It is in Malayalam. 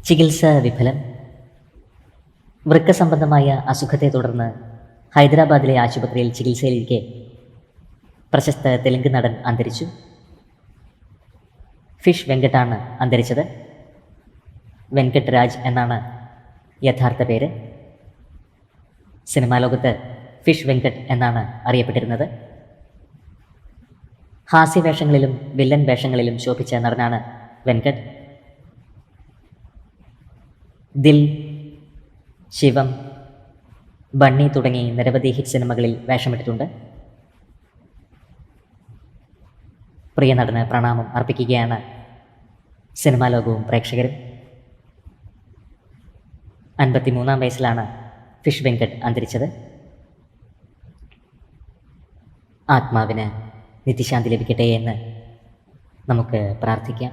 ചികിത്സ വിഫലം. വൃക്ക സംബന്ധമായ അസുഖത്തെ തുടർന്ന് ഹൈദരാബാദിലെ ആശുപത്രിയിൽ ചികിത്സയിലിരിക്കെ പ്രശസ്ത തെലുങ്ക് നടൻ അന്തരിച്ചു. ഫിഷ് വെങ്കട്ടാണ് അന്തരിച്ചത്. വെങ്കട്ട് രാജ് എന്നാണ് യഥാർത്ഥ പേര്. സിനിമാ ലോകത്ത് ഫിഷ് വെങ്കട്ട് എന്നാണ് അറിയപ്പെട്ടിരുന്നത്. ഹാസ്യവേഷങ്ങളിലും വില്ലൻ വേഷങ്ങളിലും ശോഭിച്ച നടനാണ് വെങ്കട്ട്. ദിൽ, ശിവം, ബണ്ണി തുടങ്ങി നിരവധി ഹിറ്റ് സിനിമകളിൽ വേഷമിട്ടിട്ടുണ്ട്. പ്രിയ നടന് പ്രണാമം അർപ്പിക്കുകയാണ് സിനിമാ ലോകവും പ്രേക്ഷകരും. 53-ാം വയസ്സിലാണ് ഫിഷ് വെങ്കട്ട് അന്തരിച്ചത്. ആത്മാവിന് നിത്യശാന്തി ലഭിക്കട്ടെ എന്ന് നമുക്ക് പ്രാർത്ഥിക്കാം.